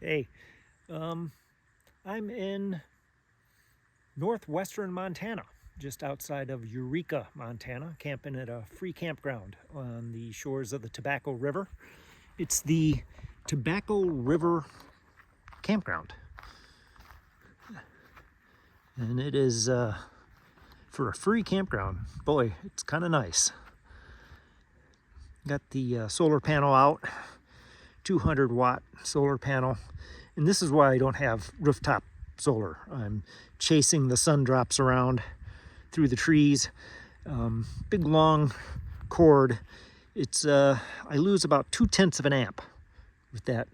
Hey, I'm in northwestern Montana, just outside of Eureka, Montana, camping at a free campground on the shores of the Tobacco River. It's the Tobacco River Campground. And it is, for a free campground, boy, it's kind of nice. Got the solar panel out, 200-watt solar panel. And this is why I don't have rooftop solar. I'm chasing the sun drops around through the trees. Big long cord. It's I lose about 0.2 of an amp with that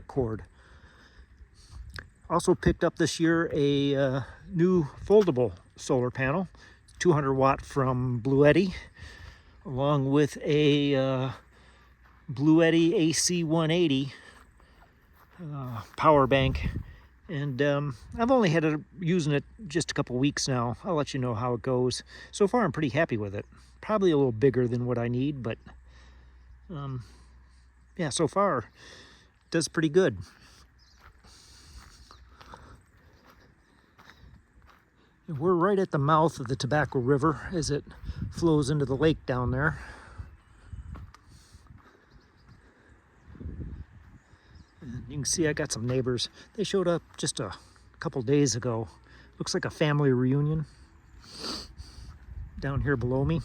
cord. Also picked up this year a new foldable solar panel, 200-watt from Bluetti, along with a Bluetti AC 180 power bank. And I've only had it using it just a couple weeks now. I'll let you know how it goes. So far I'm pretty happy with it. Probably a little bigger than what I need, but yeah, so far it does pretty good. And we're right at the mouth of the Tobacco River as it flows into the lake down there. And you can see I got some neighbors. They showed up just a couple days ago. Looks like a family reunion down here below me.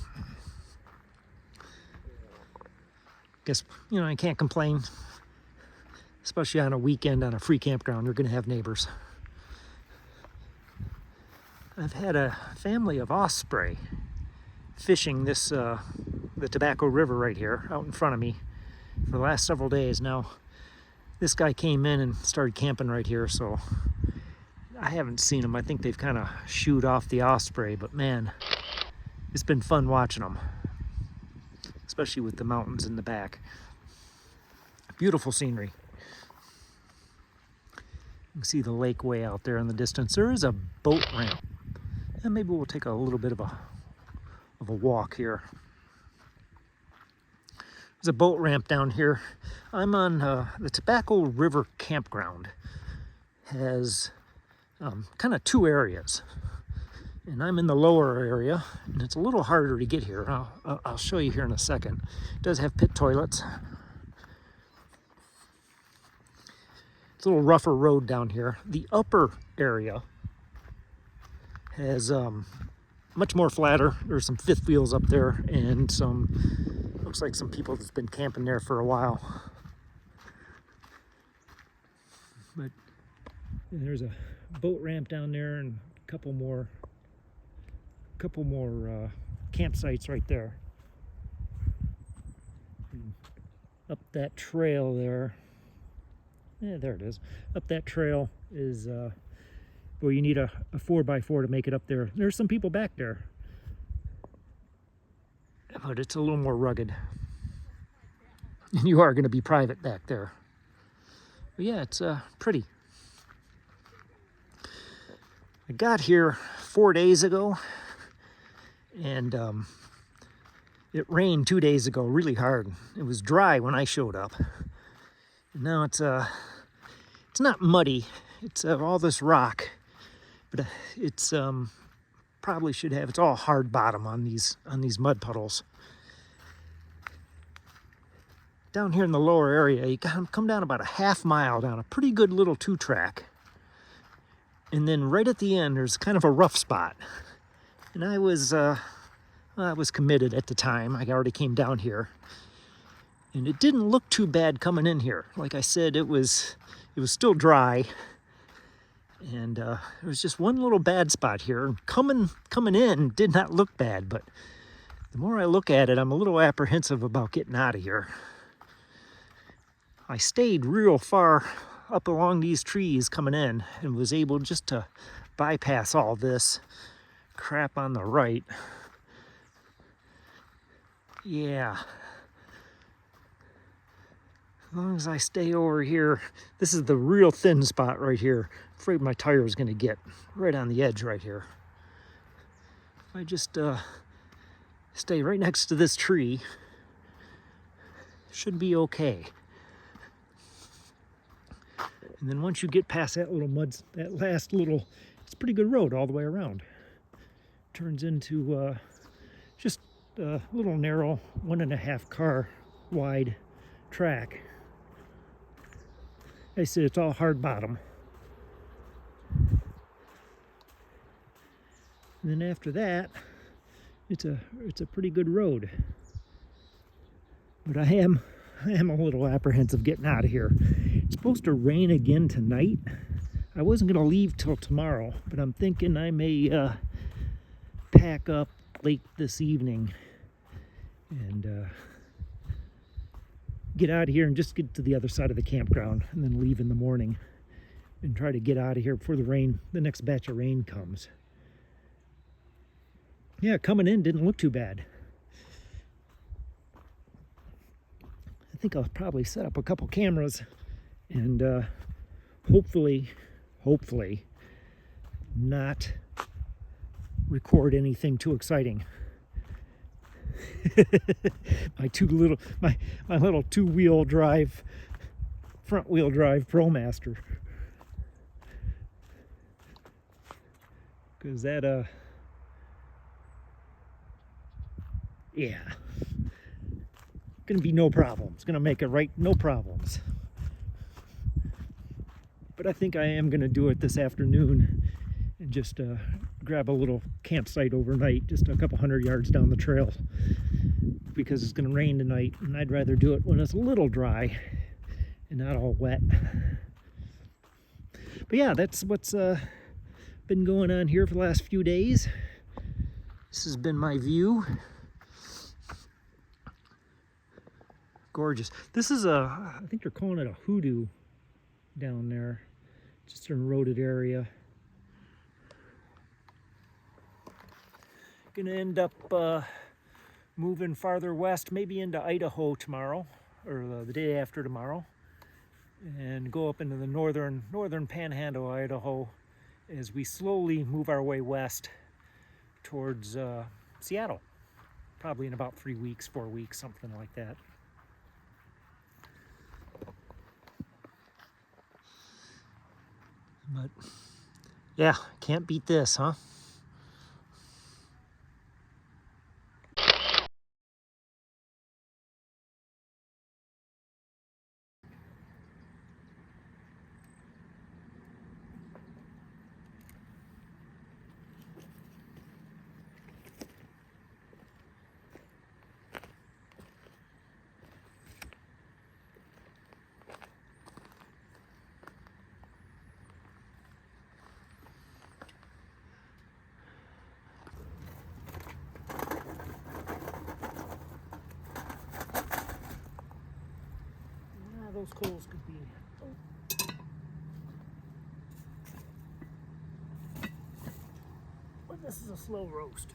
Guess, I can't complain. Especially on a weekend on a free campground, you're gonna have neighbors. I've had a family of osprey fishing the Tobacco River right here out in front of me for the last several days now. This guy came in and started camping right here, so I haven't seen them. I think they've kind of shooed off the osprey, but man, it's been fun watching them, especially with the mountains in the back. Beautiful scenery. You can see the lake way out there in the distance. There is a boat ramp, and maybe we'll take a little bit of a walk here. There's a boat ramp down here. I'm on the Tobacco River Campground. Has kind of two areas, and I'm in the lower area, and it's a little harder to get here. I'll show you here in a second. It does have pit toilets. It's a little rougher road down here. The upper area has much more flatter. There's some fifth wheels up there, and looks like some people that's been camping there for a while. But there's a boat ramp down there and a couple more campsites right there. And up that trail there. Yeah, there it is. Up that trail is well, you need a 4x4 to make it up there. There's some people back there, but it's a little more rugged. And you are going to be private back there. But yeah, it's pretty. I got here 4 days ago, and it rained 2 days ago really hard. It was dry when I showed up. And now it's not muddy. It's all this rock, but it's probably should have. It's all hard bottom on these mud puddles. Down here in the lower area, you come down about a half mile down a pretty good little 2-track. And then right at the end, there's kind of a rough spot. And I was committed at the time. I already came down here. And it didn't look too bad coming in here. Like I said, it was still dry. And there was just one little bad spot here. Coming in did not look bad, but the more I look at it, I'm a little apprehensive about getting out of here. I stayed real far up along these trees coming in and was able just to bypass all this crap on the right. Yeah. As long as I stay over here, this is the real thin spot right here. I'm afraid my tire is going to get right on the edge right here. If I just stay right next to this tree, should be okay. And then once you get past that little that last little, it's a pretty good road all the way around. Turns into just a little narrow 1.5 car wide track. I said it's all hard bottom. And then after that, it's a pretty good road. But I am a little apprehensive getting out of here. It's supposed to rain again tonight. I wasn't going to leave till tomorrow, but I'm thinking I may pack up late this evening and get out of here and just get to the other side of the campground and then leave in the morning and try to get out of here before the next batch of rain comes. Yeah, coming in didn't look too bad. I think I'll probably set up a couple cameras and hopefully not record anything too exciting. my little two-wheel drive, front-wheel drive ProMaster. Because that yeah, gonna be no problems. Gonna make it right, no problems. But I think I am gonna do it this afternoon and just grab a little campsite overnight, just a couple 100 yards down the trail, because it's gonna rain tonight, and I'd rather do it when it's a little dry and not all wet. But yeah, that's what's been going on here for the last few days. This has been my view. Gorgeous. This is I think they're calling it a hoodoo down there. Just an eroded area. Gonna end up moving farther west, maybe into Idaho tomorrow, or the day after tomorrow, and go up into the northern panhandle of Idaho as we slowly move our way west towards Seattle. Probably in about 3 weeks, 4 weeks, something like that. But yeah, can't beat this, huh? Those coals could be. But this is a slow roast.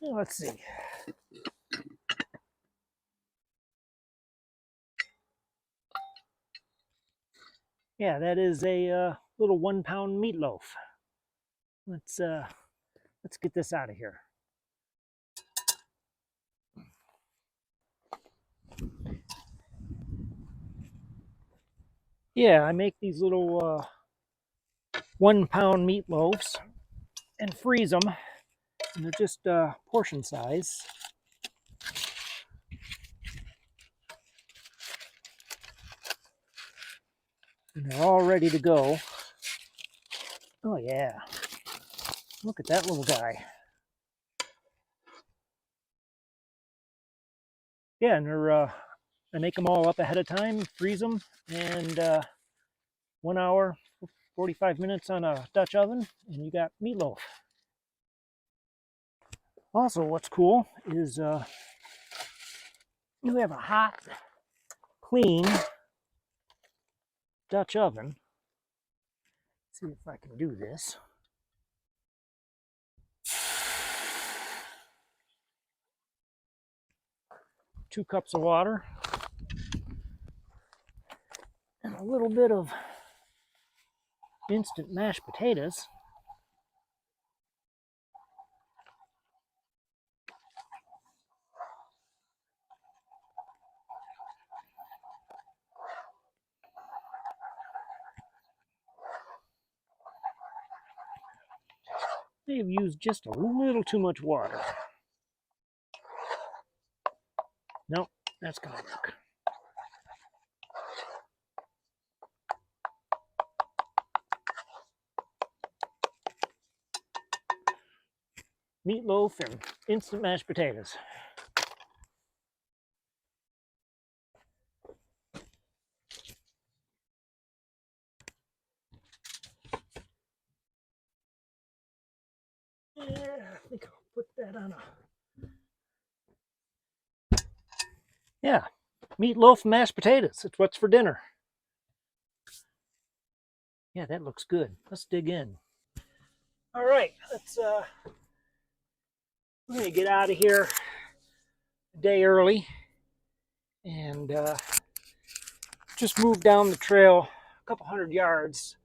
Well, let's see. Yeah, that is a little 1 pound meatloaf. Let's get this out of here. Yeah, I make these little 1 pound meatloaves and freeze them, and they're just portion size. And they're all ready to go. Oh yeah, look at that little guy. Yeah, and they're I make them all up ahead of time, freeze them, and 1 hour, 45 minutes on a Dutch oven, and you got meatloaf. Also, what's cool is you have a hot, clean Dutch oven. Let's see if I can do this. 2 cups of water, and a little bit of instant mashed potatoes. They've used just a little too much water. Nope, that's gonna work. Meatloaf and instant mashed potatoes. Yeah, I think I'll put that on a... Yeah, meatloaf and mashed potatoes. It's what's for dinner. Yeah, that looks good. Let's dig in. All right, we're gonna get out of here a day early and just move down the trail a couple 100 yards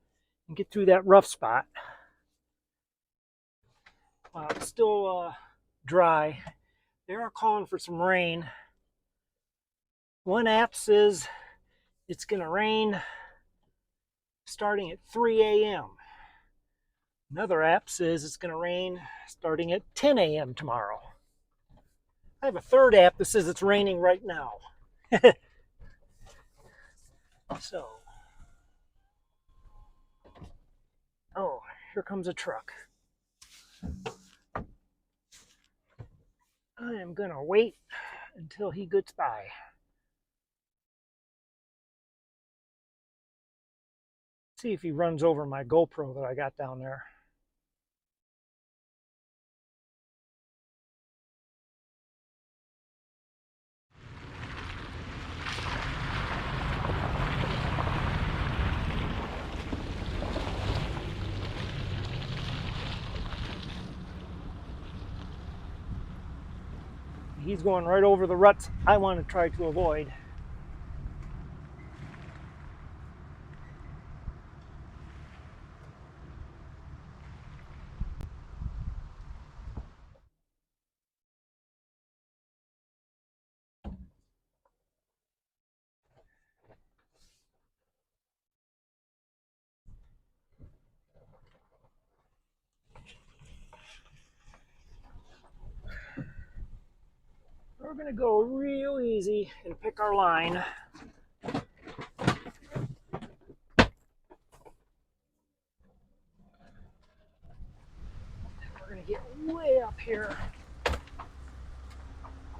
and get through that rough spot. It's still dry. They are calling for some rain. One app says it's gonna rain starting at 3 a.m. Another app says it's gonna rain starting at 10 a.m. tomorrow. I have a third app that says it's raining right now. So, oh, here comes a truck. I am gonna wait until he gets by. See if he runs over my GoPro that I got down there. He's going right over the ruts I want to try to avoid. We're going to go real easy and pick our line. We're going to get way up here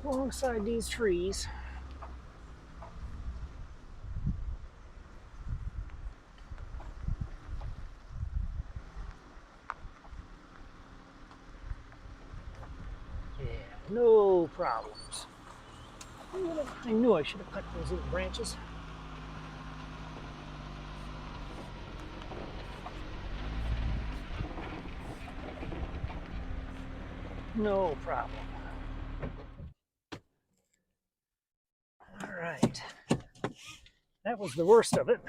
alongside these trees. Yeah, no problems. I knew I should have cut those little branches. No problem. All right. That was the worst of it.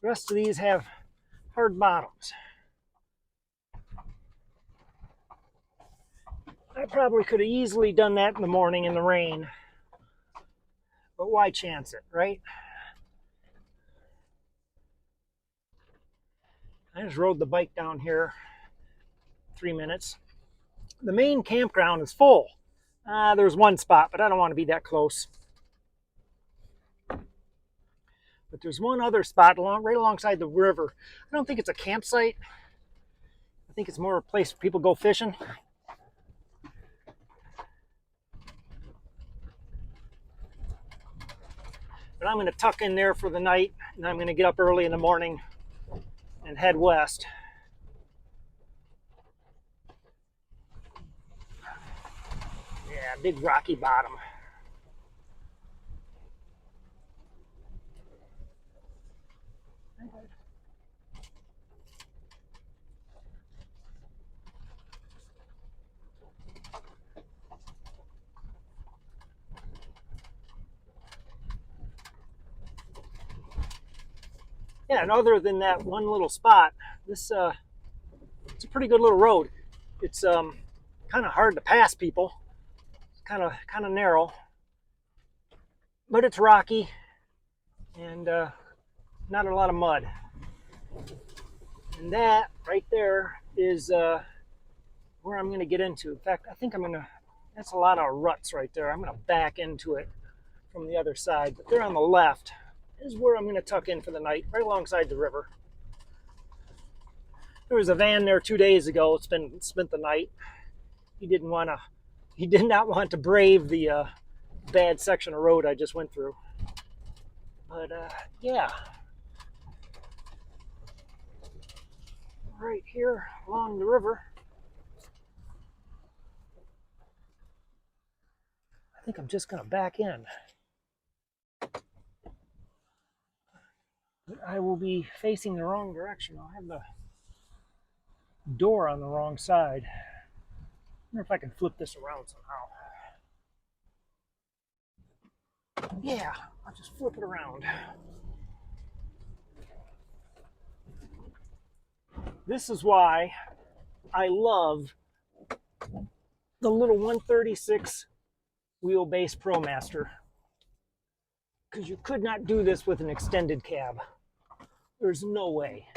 The rest of these have hard bottoms. I probably could have easily done that in the morning in the rain, but why chance it, right? I just rode the bike down here 3 minutes. The main campground is full. There's one spot, but I don't want to be that close. But there's one other spot right alongside the river. I don't think it's a campsite. I think it's more a place where people go fishing. But I'm going to tuck in there for the night, and I'm going to get up early in the morning and head west. Yeah, big rocky bottom. Yeah, and other than that one little spot, this it's a pretty good little road. It's kind of hard to pass people. It's kind of narrow, but it's rocky and not a lot of mud. And that right there is where I'm going to get into. In fact, I think I'm going to. That's a lot of ruts right there. I'm going to back into it from the other side. But there on the left is where I'm going to tuck in for the night, right alongside the river. There was a van there 2 days ago. Spent the night. He did not want to brave the bad section of road I just went through. But yeah, right here along the river. I think I'm just going to back in. But I will be facing the wrong direction. I'll have the door on the wrong side. I wonder if I can flip this around somehow. Yeah, I'll just flip it around. This is why I love the little 136 wheelbase ProMaster, because you could not do this with an extended cab. There's no way.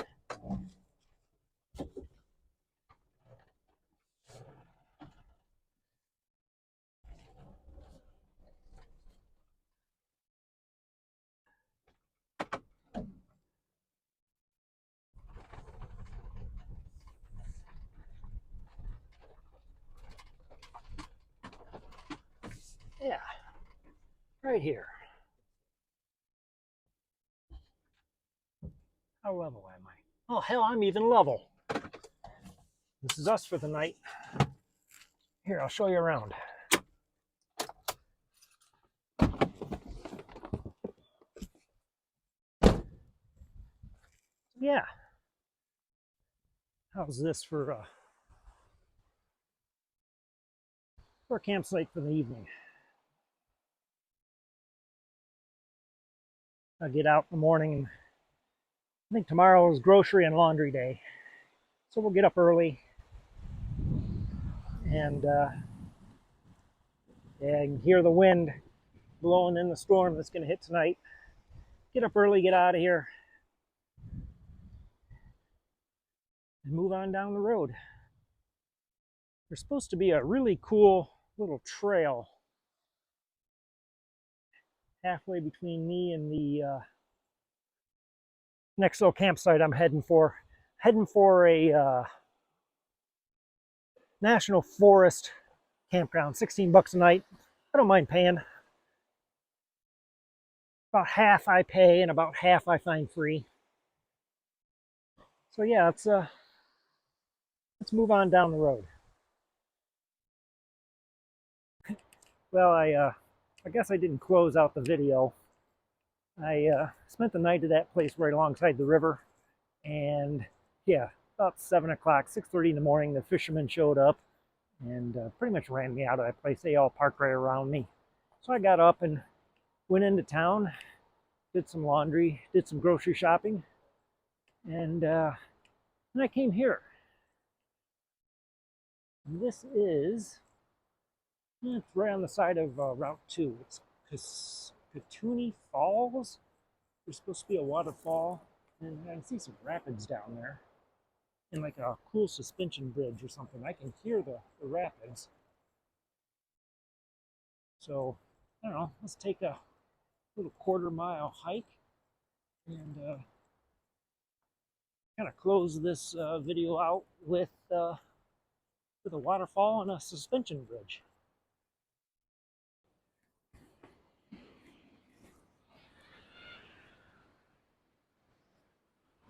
Yeah, right here. How level am I? Oh, hell, I'm even level. This is us for the night. Here, I'll show you around. Yeah. How's this for a campsite for the evening? I'll get out in the morning, and I think tomorrow is grocery and laundry day. So we'll get up early and yeah, I can hear the wind blowing in the storm that's going to hit tonight. Get up early, get out of here, and move on down the road. There's supposed to be a really cool little trail halfway between me and the next little campsite I'm heading for. Heading for a national forest campground, 16 bucks a night. I don't mind paying. About half I pay and about half I find free. So yeah, let's move on down the road. Well, I guess I didn't close out the video. I spent the night at that place right alongside the river, and yeah, about 7 o'clock, 6:30 in the morning, the fishermen showed up and pretty much ran me out of that place. They all parked right around me. So I got up and went into town, did some laundry, did some grocery shopping, and then I came here. This is, it's right on the side of Route 2. It's Kootenai Falls. There's supposed to be a waterfall, and I can see some rapids down there, and like a cool suspension bridge or something. I can hear the rapids. So, I don't know, let's take a little quarter-mile hike and kind of close this video out with a waterfall and a suspension bridge.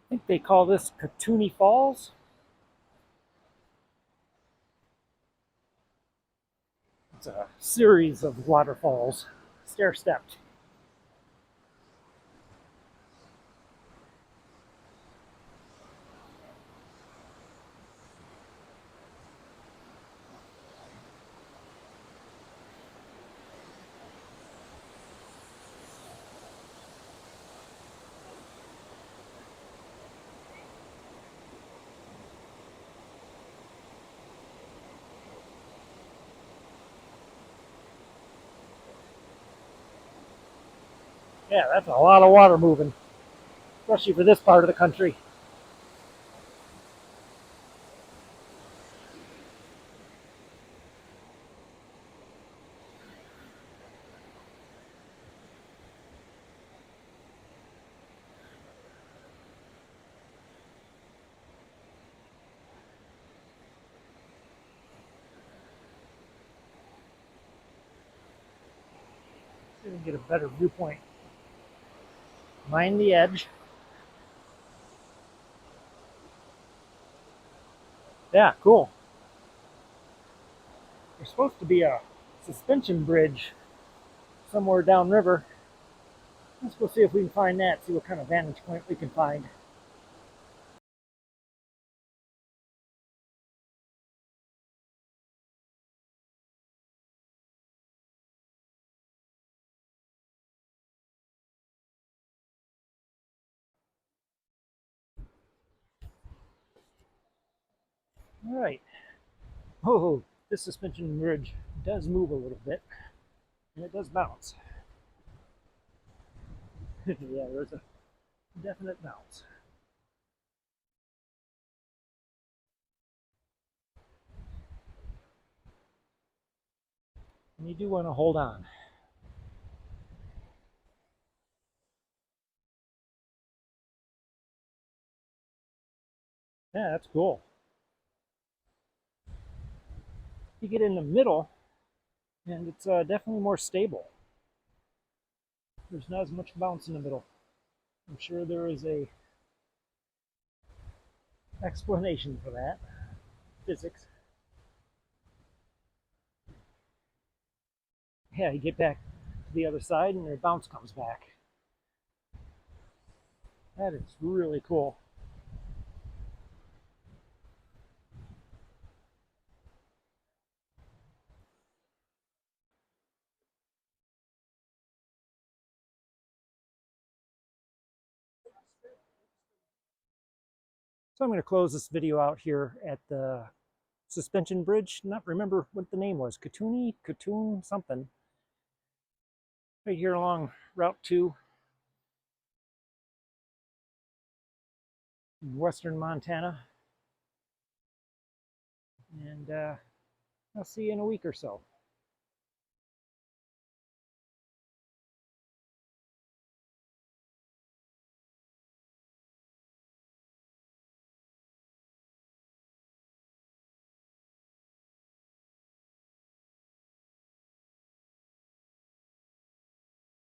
I think they call this Kootenai Falls. It's a series of waterfalls, stair-stepped. Yeah, that's a lot of water moving, especially for this part of the country. See if we can get a better viewpoint. Mind the edge. Yeah, cool. There's supposed to be a suspension bridge somewhere downriver. Let's go see if we can find that, see what kind of vantage point we can find. All right. Oh, this suspension bridge does move a little bit, and it does bounce. Yeah, there's a definite bounce. And you do want to hold on. Yeah, that's cool. You get in the middle, and it's definitely more stable. There's not as much bounce in the middle. I'm sure there is a explanation for that. Physics. Yeah, you get back to the other side, and the bounce comes back. That is really cool. So I'm going to close this video out here at the suspension bridge. Not remember what the name was. Katoon something. Right here along Route 2 in western Montana. And I'll see you in a week or so.